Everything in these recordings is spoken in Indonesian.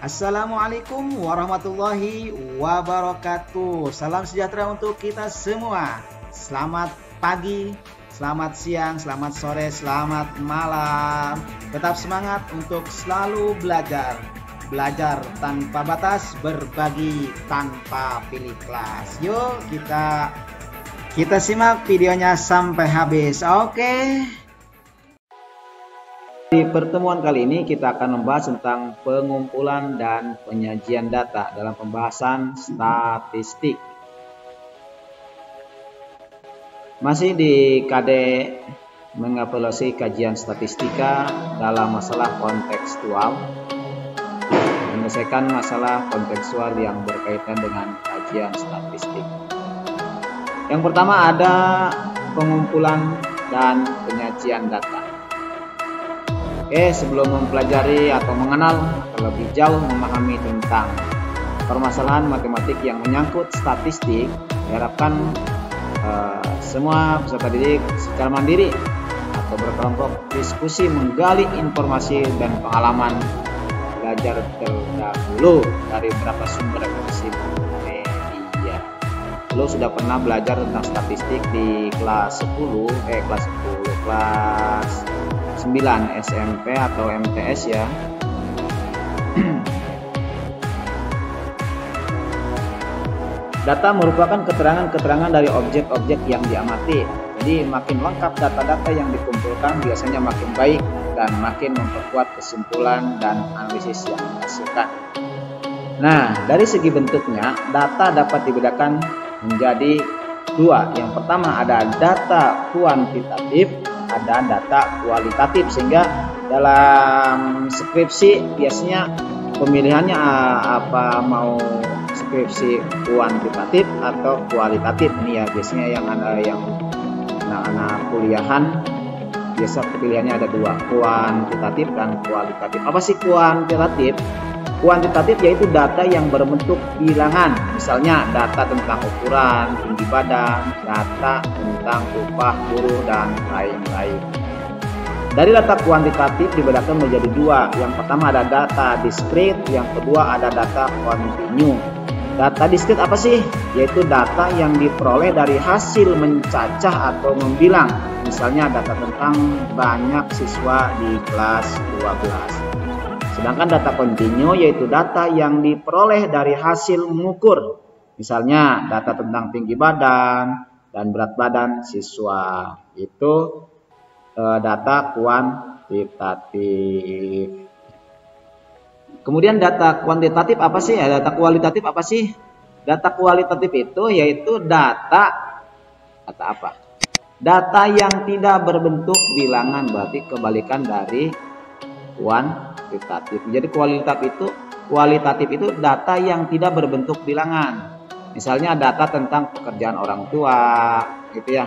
Assalamualaikum warahmatullahi wabarakatuh. Salam sejahtera untuk kita semua. Selamat pagi, selamat siang, selamat sore, selamat malam. Tetap semangat untuk selalu belajar. Belajar tanpa batas, berbagi tanpa pilih kelas. Yuk kita simak videonya sampai habis. Oke. Di pertemuan kali ini kita akan membahas tentang pengumpulan dan penyajian data dalam pembahasan statistik. Masih di KD mengevaluasi kajian statistika dalam masalah kontekstual, menyelesaikan masalah kontekstual yang berkaitan dengan kajian statistik. Yang pertama ada pengumpulan dan penyajian data. Sebelum mempelajari atau mengenal terlebih jauh memahami tentang permasalahan matematik yang menyangkut statistik, diharapkan semua peserta didik secara mandiri atau berkelompok diskusi menggali informasi dan pengalaman belajar terdahulu dari beberapa sumber referensi media. Lo sudah pernah belajar tentang statistik di kelas 9 SMP atau MTS ya. Data merupakan keterangan-keterangan dari objek-objek yang diamati. Jadi makin lengkap data-data yang dikumpulkan biasanya makin baik dan makin memperkuat kesimpulan dan analisis yang dihasilkan. Nah, dari segi bentuknya, data dapat dibedakan menjadi dua. Yang pertama ada data kuantitatif, ada data kualitatif, sehingga dalam skripsi biasanya pemilihannya apa, mau skripsi kuantitatif atau kualitatif. Ini ya biasanya yang anak-anak kuliahan biasa pilihannya ada dua, kuantitatif dan kualitatif. Apa sih kuantitatif? Kuantitatif yaitu data yang berbentuk bilangan, misalnya data tentang ukuran, tinggi badan, data tentang upah buruh, dan lain-lain. Dari data kuantitatif dibedakan menjadi dua. Yang pertama ada data diskrit, yang kedua ada data kontinu. Data diskrit apa sih? Yaitu data yang diperoleh dari hasil mencacah atau membilang. Misalnya data tentang banyak siswa di kelas 12. Sedangkan data kontinu yaitu data yang diperoleh dari hasil mengukur. Misalnya data tentang tinggi badan dan berat badan siswa. Itu data kuantitatif. Kemudian data kuantitatif apa sih? Data kualitatif apa sih? Data kualitatif itu yaitu data apa? Data yang tidak berbentuk bilangan, berarti kebalikan dari kuantitatif. Jadi kualitatif itu data yang tidak berbentuk bilangan. Misalnya data tentang pekerjaan orang tua, gitu ya.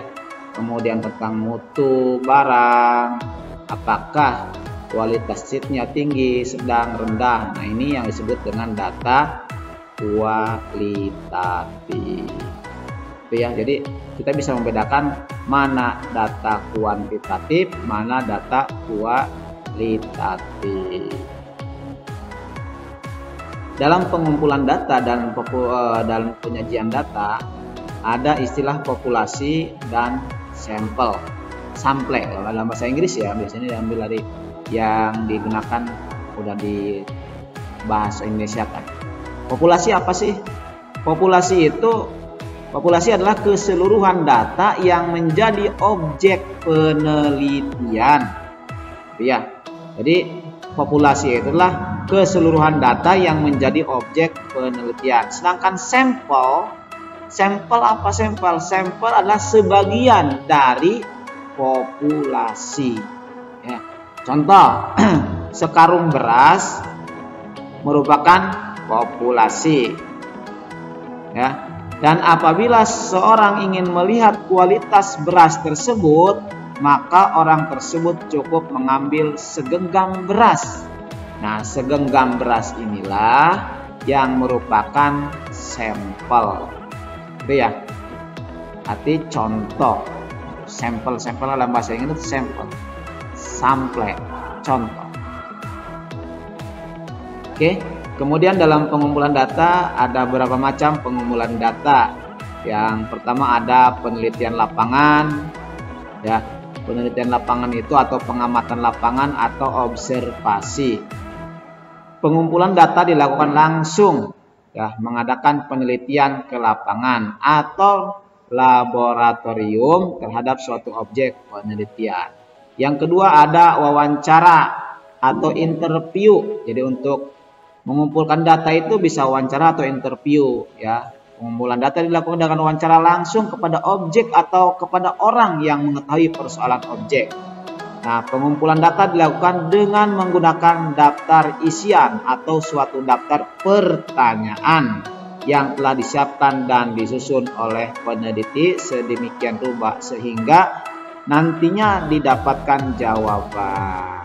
Kemudian tentang mutu barang, apakah kualitas sheetnya tinggi, sedang, rendah. Nah, ini yang disebut dengan data kualitatif. Itu ya. Jadi kita bisa membedakan mana data kuantitatif, mana data kualitatif. Dalam pengumpulan data dan dalam penyajian data ada istilah populasi dan sampel. Dalam bahasa Inggris ya, biasanya diambil dari yang digunakan udah di bahasa Indonesia kan. Populasi apa sih? Populasi adalah keseluruhan data yang menjadi objek penelitian. Ya. Jadi populasi itulah keseluruhan data yang menjadi objek penelitian. Sedangkan sampel apa sampel? Sampel adalah sebagian dari populasi. Ya. Contoh, sekarung beras merupakan populasi. Ya. Dan apabila seorang ingin melihat kualitas beras tersebut, maka orang tersebut cukup mengambil segenggam beras. Nah, segenggam beras inilah yang merupakan sampel. Itu ya. Arti contoh. Sampel dalam bahasa Inggris sampel. Sample, contoh. Oke, Kemudian dalam pengumpulan data ada beberapa macam pengumpulan data. Yang pertama ada penelitian lapangan, ya. Penelitian lapangan itu atau pengamatan lapangan atau observasi. Pengumpulan data dilakukan langsung, ya, mengadakan penelitian ke lapangan atau laboratorium terhadap suatu objek penelitian. Yang kedua ada wawancara atau interview. Jadi untuk mengumpulkan data itu bisa wawancara atau interview, ya. Pengumpulan data dilakukan dengan wawancara langsung kepada objek atau kepada orang yang mengetahui persoalan objek. Nah, pengumpulan data dilakukan dengan menggunakan daftar isian atau suatu daftar pertanyaan yang telah disiapkan dan disusun oleh peneliti sedemikian rupa sehingga nantinya didapatkan jawaban.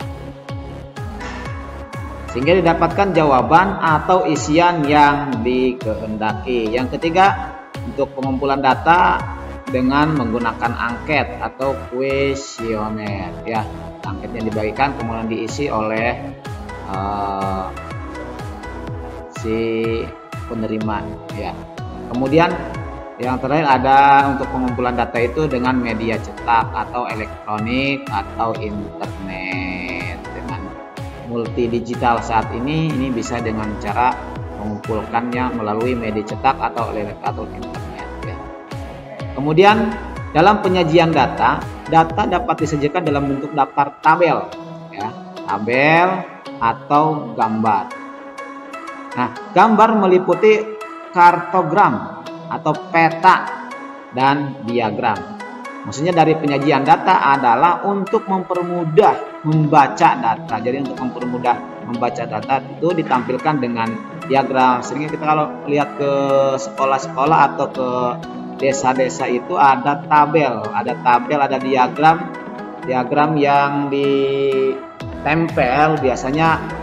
Atau isian yang dikehendaki. Yang ketiga, untuk pengumpulan data dengan menggunakan angket atau kuesioner, ya. Angketnya dibagikan kemudian diisi oleh si penerima, ya. Kemudian yang terakhir ada untuk pengumpulan data itu dengan media cetak atau elektronik atau internet. Dengan multi digital saat ini bisa dengan cara mengumpulkannya melalui media cetak atau internet, ya. Kemudian dalam penyajian data dapat disajikan dalam bentuk daftar tabel, ya, tabel atau gambar. Nah, gambar meliputi kartogram atau peta dan diagram. Maksudnya dari penyajian data adalah untuk mempermudah membaca data. Jadi untuk mempermudah membaca data itu ditampilkan dengan diagram. Seringnya kita kalau lihat ke sekolah-sekolah atau ke desa-desa itu ada tabel, ada diagram yang ditempel biasanya.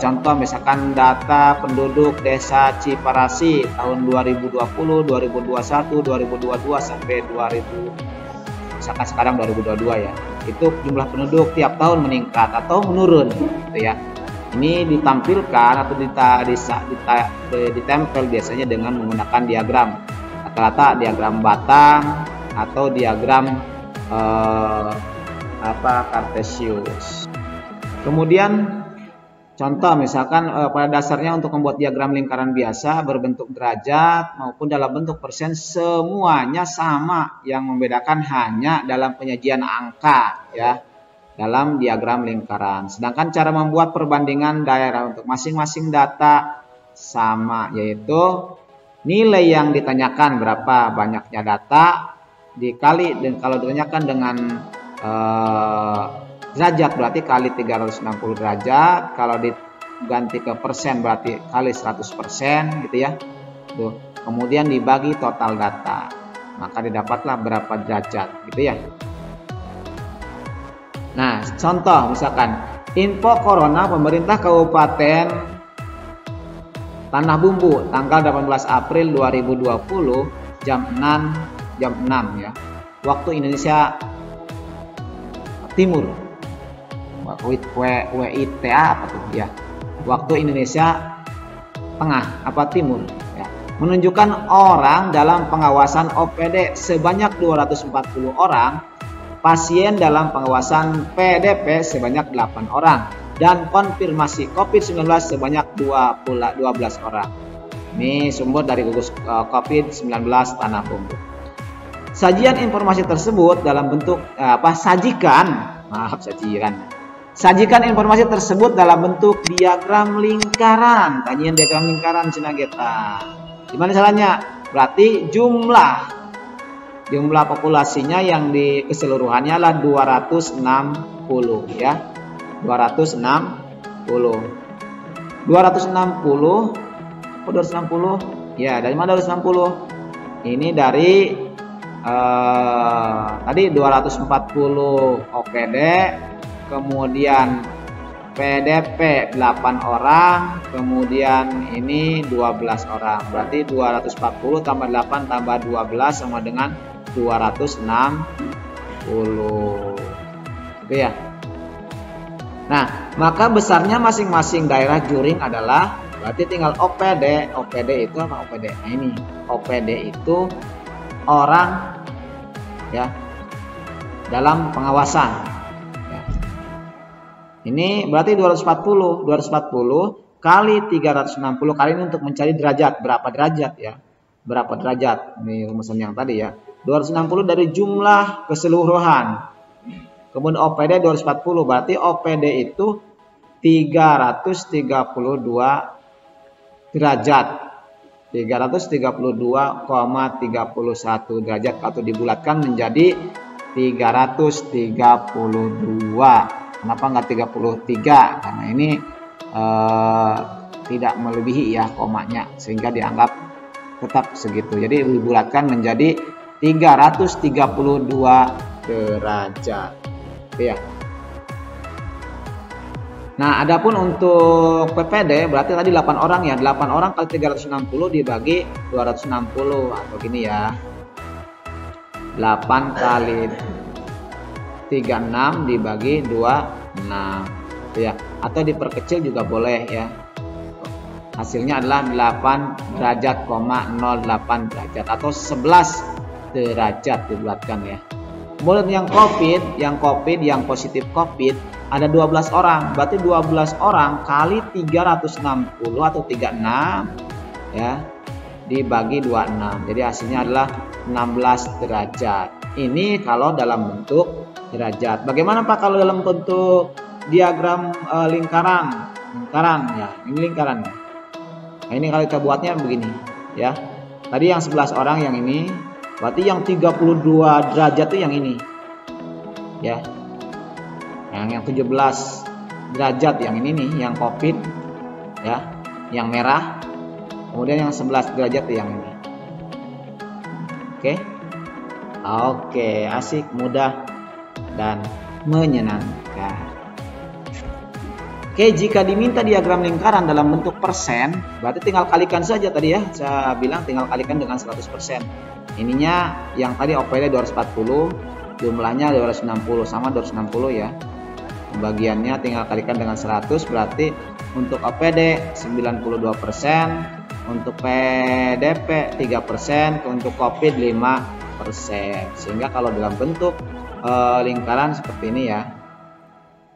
Contoh misalkan data penduduk desa Ciparasi tahun 2020, 2021, 2022 sampai 2000, misalkan sekarang 2022, ya. Itu jumlah penduduk tiap tahun meningkat atau menurun, gitu, ya. Ini ditampilkan atau ditempel biasanya dengan menggunakan diagram. Rata-rata diagram batang atau diagram Cartesius. Kemudian contoh misalkan pada dasarnya untuk membuat diagram lingkaran biasa berbentuk derajat maupun dalam bentuk persen semuanya sama, yang membedakan hanya dalam penyajian angka, ya, dalam diagram lingkaran. Sedangkan cara membuat perbandingan daerah untuk masing-masing data sama, yaitu nilai yang ditanyakan berapa banyaknya data dikali, dan kalau ditanyakan dengan derajat berarti kali 360 derajat, kalau diganti ke persen berarti kali 100%, gitu, ya. Tuh. Kemudian dibagi total data, maka didapatlah berapa derajat, gitu, ya. Nah, contoh misalkan info corona pemerintah Kabupaten Tanah Bumbu tanggal 18 April 2020 jam 6, ya. Waktu Indonesia Timur. WITA apa tuh, ya, waktu Indonesia Tengah apa Timur, ya. Menunjukkan orang dalam pengawasan OPD sebanyak 240 orang, pasien dalam pengawasan PDP sebanyak 8 orang, dan konfirmasi COVID-19 sebanyak 12 orang. Ini sumber dari gugus COVID-19 Tanah Bumbu. Sajian informasi tersebut dalam bentuk Sajikan informasi tersebut dalam bentuk diagram lingkaran. Kajian diagram lingkaran Cinageta. Gimana caranya? Berarti jumlah populasinya yang di keseluruhannya adalah 260, ya. 260. Ya, dari mana 260? Ini dari tadi 240 OPD. Kemudian PDP 8 orang, kemudian ini 12 orang. Berarti 240 tambah 8 tambah 12 sama dengan 260. Gitu, ya. Nah, maka besarnya masing-masing daerah juring adalah Berarti tinggal OPD. OPD itu apa OPD? Nah ini OPD itu orang ya dalam pengawasan. Ya. Ini berarti 240 kali 360 kali ini untuk mencari derajat. Berapa derajat ya? Berapa derajat? Ini rumusan yang tadi ya. 260 dari jumlah keseluruhan. Kemudian OPD 240 berarti OPD itu 332 derajat. 332,31 derajat atau dibulatkan menjadi 332. Kenapa nggak 33? Karena ini tidak melebihi ya komanya sehingga dianggap tetap segitu. Jadi dibulatkan menjadi 332 derajat. Ya. Nah, adapun untuk PPD berarti tadi 8 orang ya. 8 orang kali 360 dibagi 260 atau gini ya. 8 kali 36 dibagi 26 ya. Atau diperkecil juga boleh ya. Hasilnya adalah 8 derajat, 08 derajat atau 11 derajat dibulatkan ya. Kemudian yang positif COVID ada 12 orang. Berarti 12 orang kali 360 atau 36 ya dibagi 26. Jadi hasilnya adalah 16 derajat. Ini kalau dalam bentuk derajat. Bagaimana Pak kalau dalam bentuk diagram lingkaran? Lingkaran ya, ini lingkaran ya. Nah, ini kalau kita buatnya begini ya. Tadi yang 11 orang yang ini, berarti yang 32 derajat itu yang ini. Ya. Yang 17 derajat yang ini nih, yang COVID ya, yang merah. Kemudian yang 11 derajat yang ini. Oke. Oke, asik, mudah dan menyenangkan. Oke, jika diminta diagram lingkaran dalam bentuk persen, berarti tinggal kalikan saja tadi ya. Saya bilang tinggal kalikan dengan 100%. Ininya yang tadi OPD 240, jumlahnya 260 sama 260 ya. Bagiannya tinggal kalikan dengan 100, berarti untuk OPD 92%, untuk PDP 3%, untuk COVID 5%. Sehingga kalau dalam bentuk lingkaran seperti ini ya.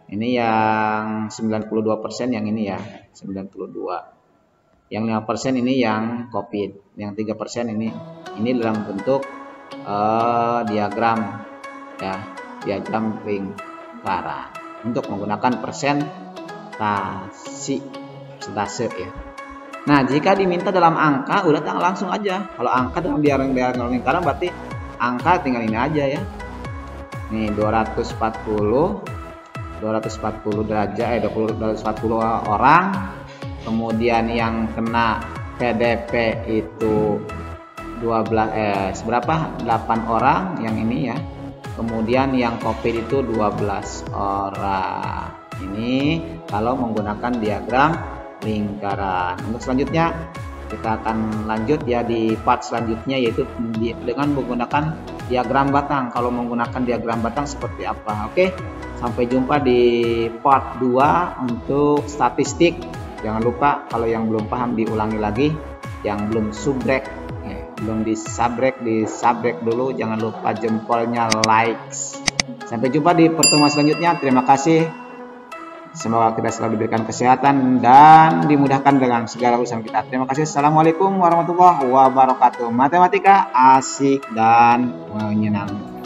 Ini yang 92% yang ini ya, 92. Yang 5% ini yang COVID, yang 3% ini dalam bentuk diagram ya, diagram lingkaran untuk menggunakan persentase ya. Nah, jika diminta dalam angka udah langsung aja. Kalau angka dalam diagram lingkaran berarti angka tinggal ini aja ya. Nih 240 derajat 240 orang. Kemudian yang kena PDP itu 8 orang yang ini ya. Kemudian yang COVID itu 12 orang. Ini kalau menggunakan diagram lingkaran. Untuk selanjutnya kita akan lanjut ya di part selanjutnya, yaitu dengan menggunakan diagram batang. Kalau menggunakan diagram batang seperti apa? Oke, sampai jumpa di part 2 untuk statistik. Jangan lupa kalau yang belum paham diulangi lagi, yang belum subrek ya, belum disabrek dulu. Jangan lupa jempolnya likes. Sampai jumpa di pertemuan selanjutnya. Terima kasih. Semoga kita selalu diberikan kesehatan dan dimudahkan dengan segala urusan kita. Terima kasih. Assalamualaikum warahmatullahi wabarakatuh. Matematika asik dan menyenangkan.